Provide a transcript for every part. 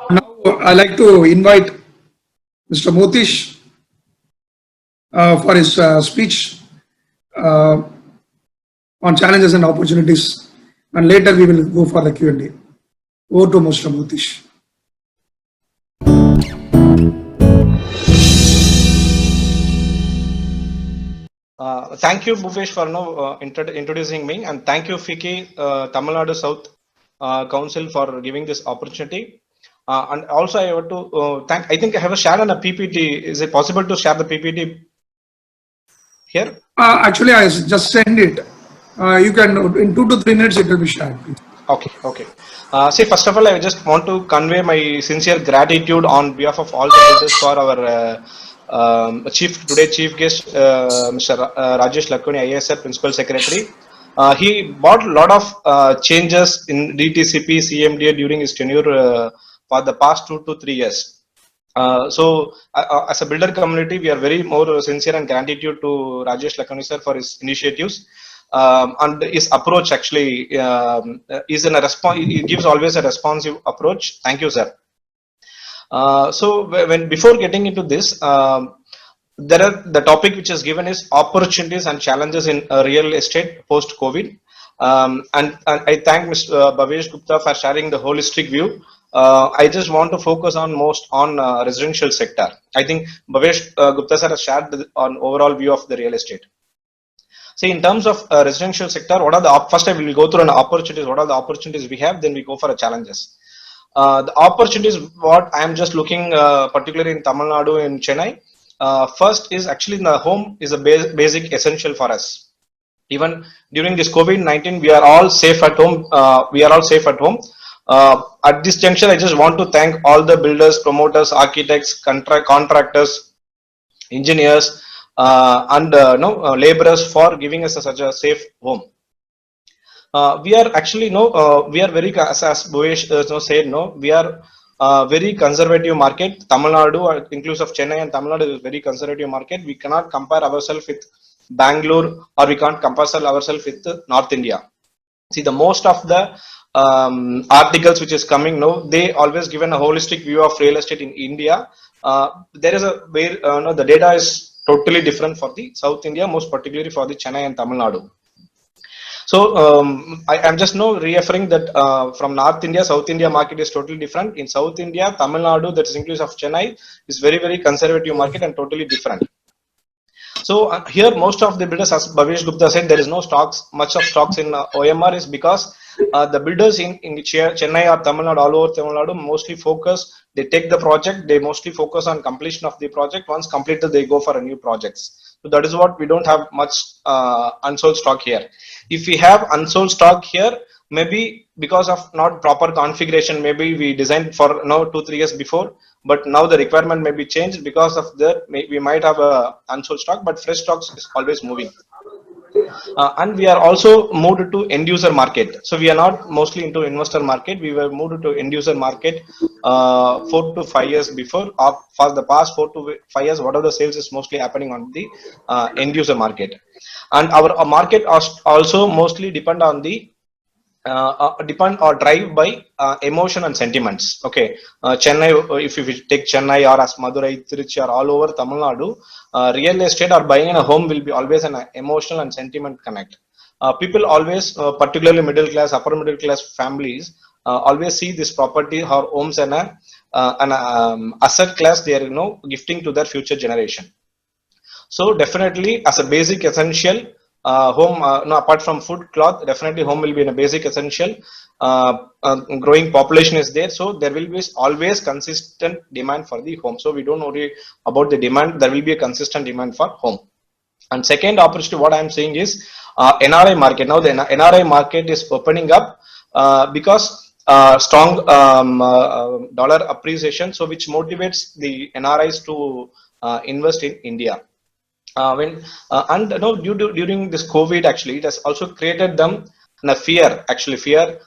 Now, I like to invite Mr. Motish for his speech uh, on challenges and opportunities, and later we will go for the Q&A. Over to Mr. Motish. Thank you, Bhupesh, for introducing me, and thank you, Fiki, Tamil Nadu South Council, for giving this opportunity. And also, I want to thank. I think I have a share on a PPT. Is it possible to share the PPT here? Actually, I just send it. You can, in 2 to 3 minutes, it will be shared. Okay, okay. See, first of all, I just want to convey my sincere gratitude on behalf of all the builders for our chief guest, Mr. Rajesh Lakoni, IASR Principal Secretary. He brought a lot of changes in DTCP, CMDA during his tenure for the past 2 to 3 years. As a builder community, we are very more sincere and gratitude to Rajesh Lakoni sir for his initiatives. And his approach actually is in a response. He gives always a responsive approach. Thank you, sir. When before getting into this, there are the topic which is given is opportunities and challenges in real estate post COVID. And I thank Mr. Bhavesh Gupta for sharing the holistic view. I just want to focus on most on residential sector. I think Bhavesh Gupta sir has shared on overall view of the real estate. See, in terms of residential sector, what are the first time we will go through an opportunities. What are the opportunities we have? Then we go for a challenges. The opportunities what I am just looking particularly in Tamil Nadu and Chennai. First is actually the home is a basic essential for us. Even during this COVID-19, we are all safe at home. At this juncture, I just want to thank all the builders, promoters, architects, contractors, engineers, and laborers for giving us such a safe home. We are actually we are very, as Bhuvesh said, we are very conservative market. Tamil Nadu, inclusive of Chennai and Tamil Nadu, is very conservative market. We cannot compare ourselves with Bangalore, or we can't compare ourselves with North India. See, the most of the articles which is coming now, they always given a holistic view of real estate in India. There is a where the data is totally different for the South India, most particularly for the Chennai and Tamil Nadu. So I am just referring that from North India, South India market is totally different. In South India, Tamil Nadu, that is inclusive of Chennai, is very, very conservative market and totally different. So here, most of the builders, as Bhavesh Gupta said, there is no stocks, much of stocks in OMR is because the builders in Chennai or Tamil Nadu, all over Tamil Nadu, mostly focus, they take the project, they mostly focus on completion of the project. Once completed, they go for a new projects. So that is what we don't have much unsold stock here. If we have unsold stock here, maybe because of not proper configuration, maybe we designed for 2-3 years before, but now the requirement may be changed. Because of that, we might have a unsold stock, but fresh stocks is always moving. And we are also moved to end user market. So we are not mostly into investor market. We were moved to end user market 4 to 5 years before. For the past 4 to 5 years, what are the sales is mostly happening on the end user market. And our market also mostly depend on the depend or drive by emotion and sentiments. Okay, Chennai, if you take Chennai or as Madurai, Tiruchi, or all over Tamil Nadu, real estate or buying a home will be always an emotional and sentiment connect. People always, particularly middle class, upper middle class families, always see this property or homes and an asset class they are gifting to their future generation. So definitely, as a basic essential, home, apart from food, cloth, definitely home will be in a basic essential. Growing population is there, so there will be always consistent demand for the home. So we don't worry about the demand. There will be a consistent demand for home. And second opportunity, what I am saying is NRI market. Now the NRI market is opening up because strong dollar appreciation, so which motivates the NRIs to invest in India. During this COVID, actually, it has also created them a fear. Actually, fear.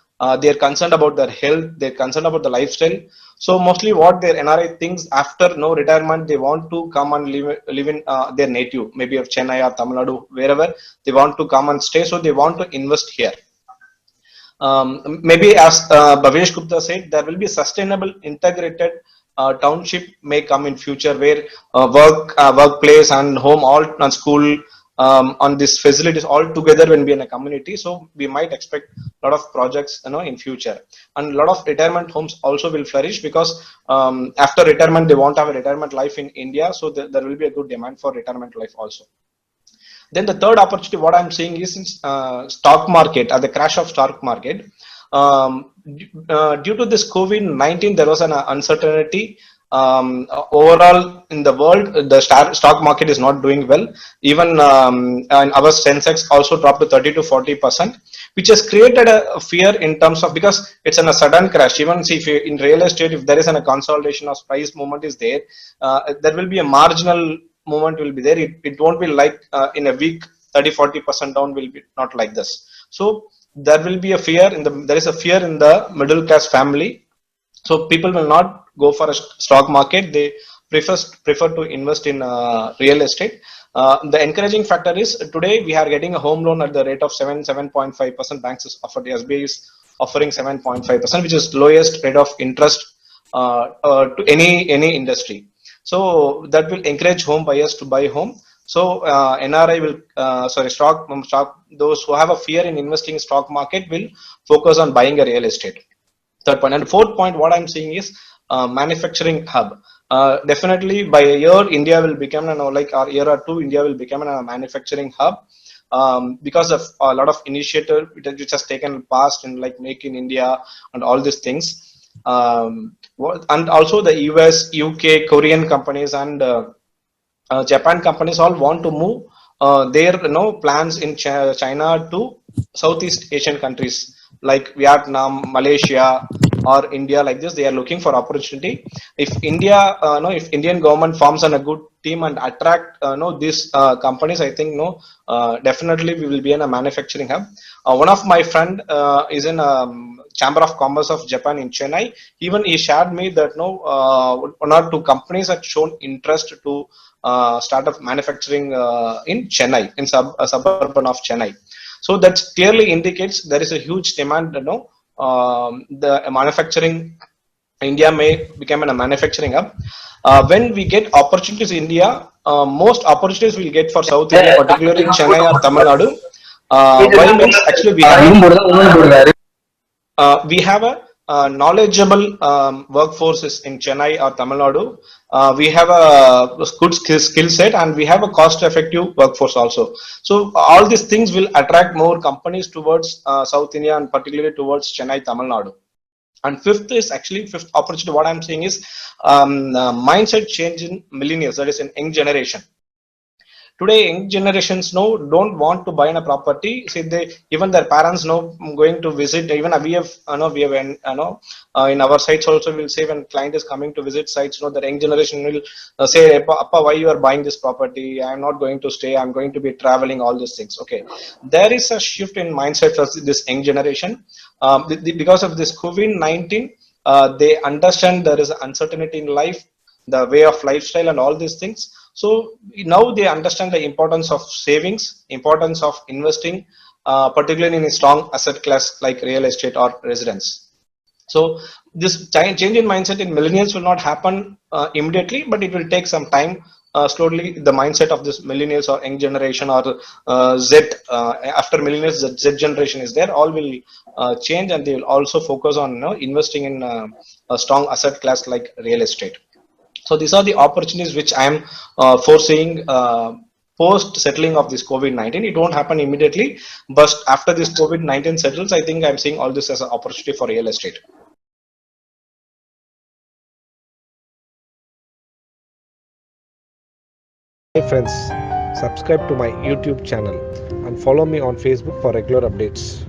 They are concerned about their health. They're concerned about the lifestyle. So mostly, what their NRI thinks after retirement, they want to come and live in their native, maybe of Chennai or Tamil Nadu, wherever they want to come and stay. So they want to invest here. Maybe as Bhavesh Gupta said, there will be sustainable integrated township may come in future where workplace and home all and school on these facilities all together when we in a community. So we might expect a lot of projects in future, and a lot of retirement homes also will flourish because after retirement they want to have a retirement life in India. So there will be a good demand for retirement life also. Then the third opportunity, what I'm seeing is in stock market, at the crash of stock market. Due to this COVID-19, there was an uncertainty. Overall, in the world, the stock market is not doing well. Even and our Sensex also dropped to 30 to 40%, which has created a fear in terms of, because it's in a sudden crash. Even see if in real estate, if there is a consolidation of price movement is there, there will be a marginal movement will be there. It won't be like in a week 30-40% down will be not like this. So there will be a fear in the, there is a fear in the middle class family. So people will not go for a stock market. They prefer to invest in real estate. The encouraging factor is today we are getting a home loan at the rate of 7.5%. Banks is offered, SBI is offering 7.5%, which is lowest rate of interest to any industry. So that will encourage home buyers to buy home. So NRI will, stock, those who have a fear in investing in stock market will focus on buying a real estate. Third point. And fourth point, what I'm seeing is manufacturing hub. Definitely by a year, India will become, like our year or two, India will become a manufacturing hub. Because of a lot of initiative which has taken past in like Make in India and all these things. And also the US, UK, Korean companies and Japan companies all want to move their plans in China to Southeast Asian countries like Vietnam, Malaysia, or India. Like this, they are looking for opportunity. If India, if Indian government forms on a good team and attract these companies, I think definitely we will be in a manufacturing hub. One of my friend is in Chamber of Commerce of Japan in Chennai. Even he shared me that one or two companies had shown interest to start up manufacturing in Chennai, in suburban of Chennai. So that clearly indicates there is a huge demand. The manufacturing, India may become a manufacturing hub. When we get opportunities in India, most opportunities we'll get for South India, particularly Chennai or Tamil Nadu. Why means actually we have a knowledgeable workforces in Chennai or Tamil Nadu. We have a good skill set and we have a cost effective workforce also. So all these things will attract more companies towards South India and particularly towards Chennai, Tamil Nadu. And fifth opportunity, what I'm saying is mindset change in millennials, that is in young generation. Today, young generations don't want to buy a property. See, even their parents going to visit. Even we have in our sites also we'll say when client is coming to visit sites, the young generation will say, "Appa, why you are buying this property? I am not going to stay. I'm going to be traveling." All these things. Okay, there is a shift in mindset of this young generation because of this COVID-19. They understand there is uncertainty in life, the way of lifestyle, and all these things. So now they understand the importance of savings, importance of investing, particularly in a strong asset class like real estate or residence. So this change in mindset in millennials will not happen immediately, but it will take some time. Slowly, the mindset of this millennials or young generation or Z, after millennials, the Z generation is there, all will change, and they will also focus on investing in a strong asset class like real estate. So these are the opportunities which I am foreseeing post settling of this COVID-19. It won't happen immediately, but after this COVID-19 settles, I think I'm seeing all this as an opportunity for real estate. Hey friends, subscribe to my YouTube channel and follow me on Facebook for regular updates.